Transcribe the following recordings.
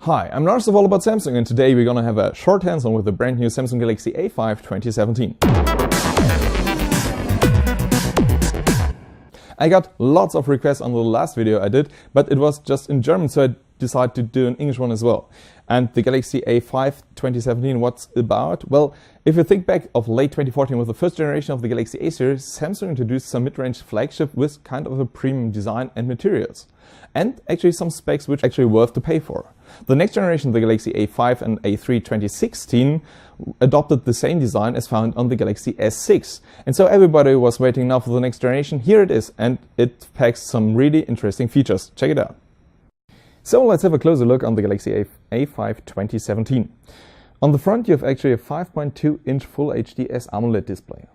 Hi, I'm Lars of All About Samsung, and today we're gonna have a short hands-on with the brand new Samsung Galaxy A5 2017. I got lots of requests on the last video I did, but it was just in German, so I decided to do an English one as well. And the Galaxy A5 2017, what's about? Well, if you think back of late 2014 with the first generation of the Galaxy A series, Samsung introduced some mid-range flagship with kind of a premium design and materials. And actually some specs which actually worth to pay for. The next generation, the Galaxy A5 and A3 2016, adopted the same design as found on the Galaxy S6. And so everybody was waiting now for the next generation. Here it is, and it packs some really interesting features. Check it out. So let's have a closer look on the Galaxy A5 2017. On the front you have actually a 5.2-inch Full HD AMOLED display.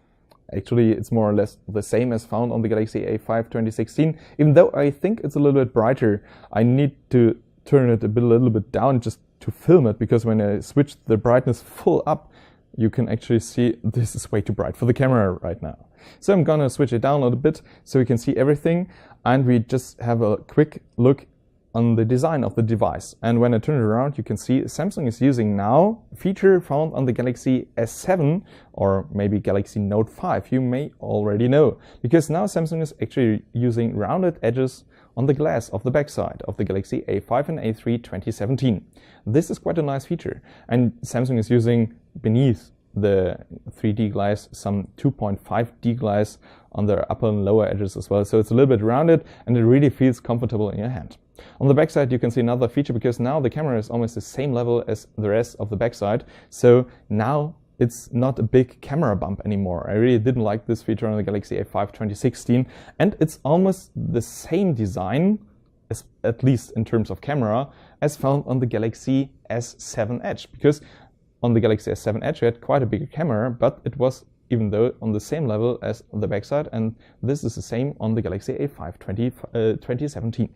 Actually, it's more or less the same as found on the Galaxy A5 2016, even though I think it's a little bit brighter. I need to turn it a little bit down just to film it, because when I switch the brightness full up, you can actually see this is way too bright for the camera right now. So I'm gonna switch it down a little bit so we can see everything, and we just have a quick look on the design of the device. And when I turn it around, you can see Samsung is using now a feature found on the Galaxy S7 or maybe Galaxy Note 5, you may already know. Because now Samsung is actually using rounded edges on the glass of the backside of the Galaxy A5 and A3 2017. This is quite a nice feature. And Samsung is using beneath the 3D glass some 2.5D glass on their upper and lower edges as well. So it's a little bit rounded and it really feels comfortable in your hand. On the backside you can see another feature, because now the camera is almost the same level as the rest of the backside. So now it's not a big camera bump anymore. I really didn't like this feature on the Galaxy A5 2016, and it's almost the same design, as, at least in terms of camera, as found on the Galaxy S7 Edge. Because on the Galaxy S7 Edge you had quite a bigger camera, but it was even though on the same level as the backside, and this is the same on the Galaxy A5 2017.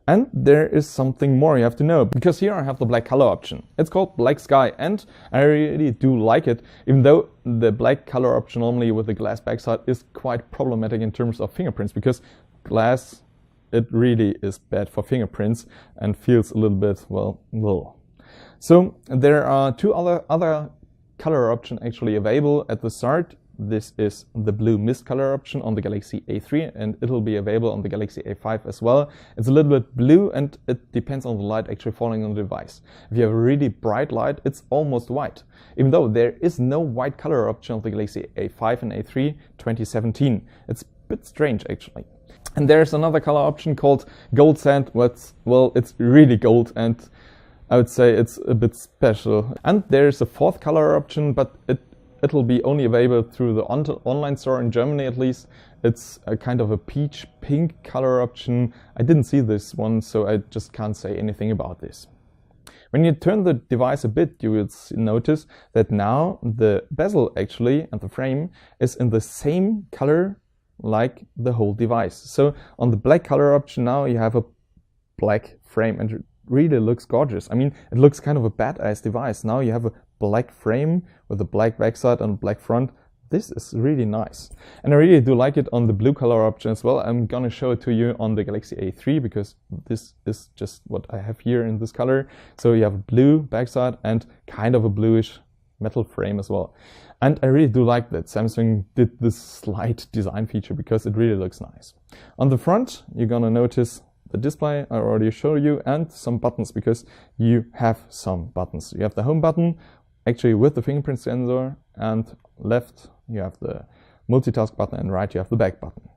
And there is something more you have to know, because here I have the black color option. It's called Black Sky, and I really do like it, even though the black color option normally with the glass backside is quite problematic in terms of fingerprints, because glass, it really is bad for fingerprints and feels a little bit, well. So there are two other color options actually available at the start. This is the blue mist color option on the Galaxy A3, and it'll be available on the Galaxy A5 as well. It's a little bit blue, and it depends on the light actually falling on the device. If you have a really bright light, it's almost white, even though there is no white color option on the Galaxy A5 and A3 2017. It's a bit strange actually. And there's another color option called Gold Sand. Well, it's really gold, and I would say it's a bit special. And there's a fourth color option, but it'll be only available through the online store in Germany at least. It's a kind of a peach pink color option. I didn't see this one, so I just can't say anything about this. When you turn the device a bit, you will notice that now the bezel actually and the frame is in the same color like the whole device. So on the black color option now you have a black frame, and it really looks gorgeous. I mean, it looks kind of a badass device. Now you have a black frame with a black backside and black front. This is really nice. And I really do like it on the blue color option as well. I'm gonna show it to you on the Galaxy A3, because this is just what I have here in this color. So you have a blue backside and kind of a bluish metal frame as well. And I really do like that Samsung did this slight design feature, because it really looks nice. On the front, you're gonna notice the display I already showed you, and some buttons, because you have some buttons. You have the home button actually with the fingerprint sensor, and left you have the multitask button, and right you have the back button.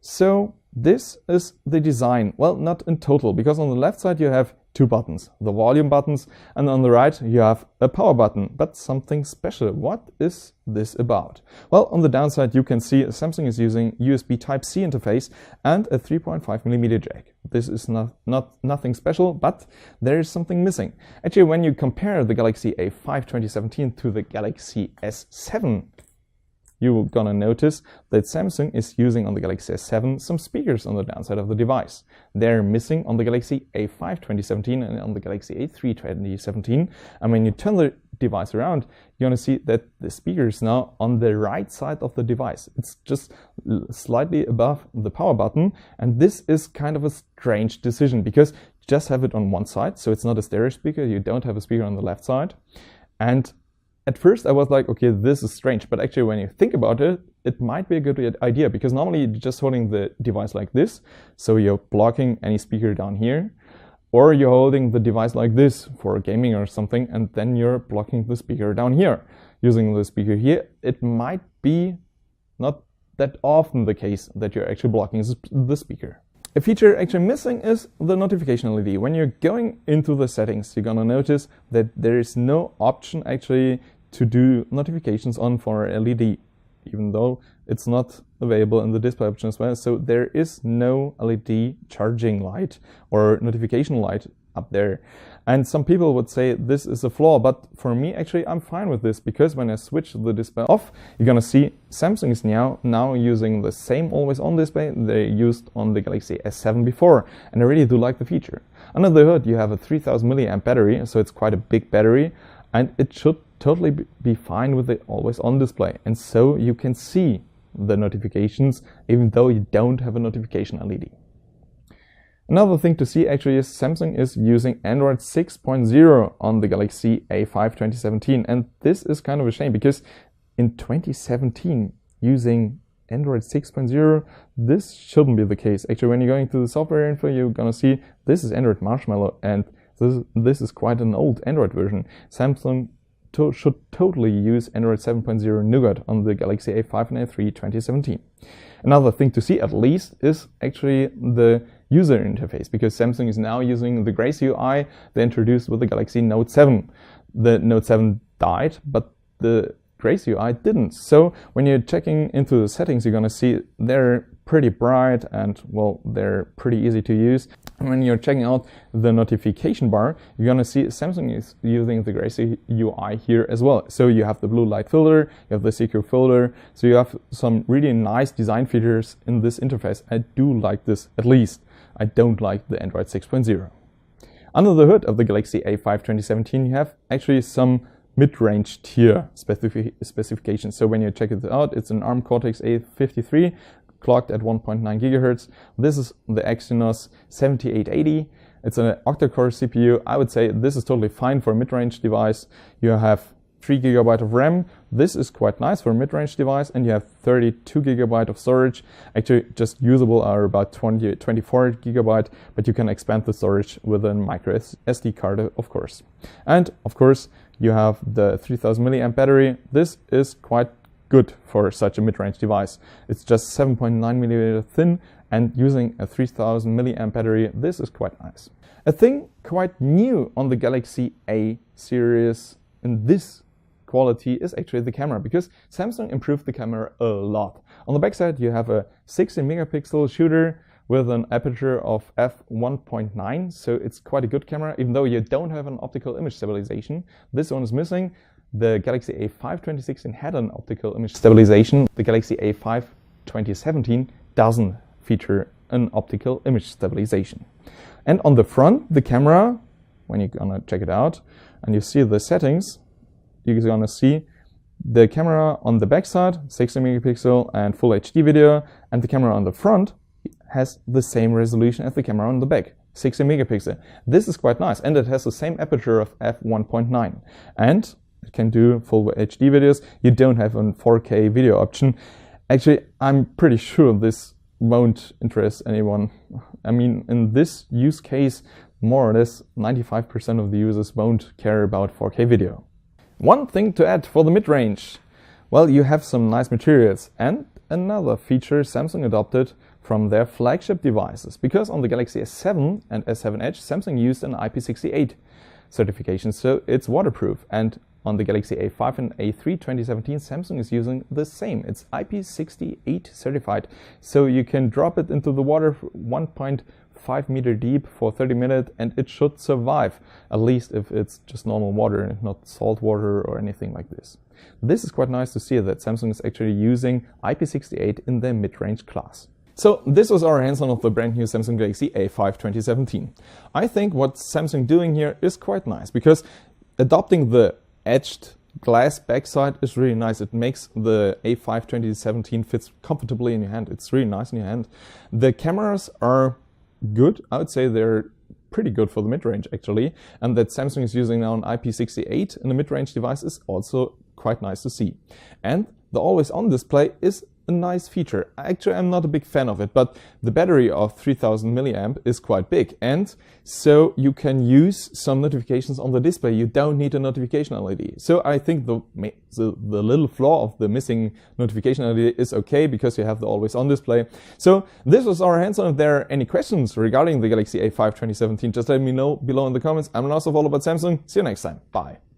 So this is the design. Well, not in total, because on the left side you have two buttons, the volume buttons, and on the right you have a power button, but something special. What is this about? Well, on the downside you can see Samsung is using USB Type-C interface and a 3.5mm jack. This is nothing special, but there is something missing. Actually, when you compare the Galaxy A5 2017 to the Galaxy S7, you're gonna notice that Samsung is using on the Galaxy S7 some speakers on the downside of the device. They're missing on the Galaxy A5 2017 and on the Galaxy A3 2017. And when you turn the device around, you're gonna see that the speaker is now on the right side of the device. It's just slightly above the power button, and this is kind of a strange decision, because just have it on one side, so it's not a stereo speaker. You don't have a speaker on the left side. And at first I was like, okay, this is strange, but actually when you think about it, it might be a good idea, because normally you're just holding the device like this, so you're blocking any speaker down here, or you're holding the device like this for gaming or something, and then you're blocking the speaker down here. Using the speaker here, it might be not that often the case that you're actually blocking the speaker. A feature actually missing is the notification LED. When you're going into the settings, you're gonna notice that there is no option actually to do notifications on for LED, even though it's not available in the display option as well. So there is no LED charging light or notification light up there. And some people would say this is a flaw, but for me, actually, I'm fine with this, because when I switch the display off, you're gonna see Samsung is now using the same always-on display they used on the Galaxy S7 before, and I really do like the feature. Under the hood, you have a 3000 milliamp battery, so it's quite a big battery, and it should totally be fine with the always-on display, and so you can see the notifications even though you don't have a notification LED. Another thing to see actually is Samsung is using Android 6.0 on the Galaxy A5 2017, and this is kind of a shame, because in 2017 using Android 6.0, this shouldn't be the case. Actually, when you're going to the software info, you're gonna see this is Android Marshmallow, and this is quite an old Android version. Samsung should totally use Android 7.0 Nougat on the Galaxy A5 and A3 2017. Another thing to see, at least, is actually the user interface, because Samsung is now using the Grace UI they introduced with the Galaxy Note 7. The Note 7 died, but the Grace UI didn't. So when you're checking into the settings, you're gonna see they're pretty bright and, well, they're pretty easy to use. And when you're checking out the notification bar, you're gonna see Samsung is using the Grace UI here as well. So you have the blue light filter, you have the secure filter, so you have some really nice design features in this interface. I do like this, at least. I don't like the Android 6.0. Under the hood of the Galaxy A5 2017, you have actually some mid-range tier specifications. So when you check it out, it's an ARM Cortex-A53 clocked at 1.9 GHz. This is the Exynos 7880. It's an octa-core CPU. I would say this is totally fine for a mid-range device. You have 3 GB of RAM. This is quite nice for a mid-range device, and you have 32 GB of storage. Actually, just usable are about 24 GB, but you can expand the storage with a micro SD card, of course. And of course, you have the 3000 milliamp battery. This is quite good for such a mid-range device. It's just 7.9 mm thin, and using a 3000 milliamp battery, this is quite nice. A thing quite new on the Galaxy A series in this quality is actually the camera, because Samsung improved the camera a lot. On the backside, you have a 16 megapixel shooter with an aperture of f1.9, so it's quite a good camera, even though you don't have an optical image stabilization. This one is missing. The Galaxy A5 2016 had an optical image stabilization. The Galaxy A5 2017 doesn't feature an optical image stabilization. And on the front, the camera, when you're gonna check it out and you see the settings, you're gonna see the camera on the backside, 60 megapixel and full HD video, and the camera on the front has the same resolution as the camera on the back, 60 megapixel. This is quite nice, and it has the same aperture of f1.9, and it can do full HD videos. You don't have a 4K video option. Actually, I'm pretty sure this won't interest anyone. I mean, in this use case, more or less 95% of the users won't care about 4K video. One thing to add for the mid-range. Well, you have some nice materials, and another feature Samsung adopted from their flagship devices, because on the Galaxy S7 and S7 Edge, Samsung used an IP68 certification, so it's waterproof. And on the Galaxy A5 and A3 2017, Samsung is using the same. It's IP68 certified, so you can drop it into the water 1.5 meter deep for 30 minutes, and it should survive, at least if it's just normal water and not salt water or anything like this. This is quite nice to see that Samsung is actually using IP68 in their mid-range class. So this was our hands-on of the brand new Samsung Galaxy A5 2017. I think what Samsung doing here is quite nice, because adopting the edged glass backside is really nice. It makes the A5 2017 fits comfortably in your hand. It's really nice in your hand. The cameras are good. I would say they're pretty good for the mid-range actually, and that Samsung is using now an IP68 in a mid-range device is also quite nice to see. And the always-on display is a nice feature. Actually, I'm not a big fan of it, but the battery of 3000 milliamp is quite big, and so you can use some notifications on the display. You don't need a notification LED. So I think the little flaw of the missing notification LED is okay because you have the always-on display. So this was our hands-on. If there are any questions regarding the Galaxy A5 2017, just let me know below in the comments. I'm Lars, all about Samsung. See you next time. Bye.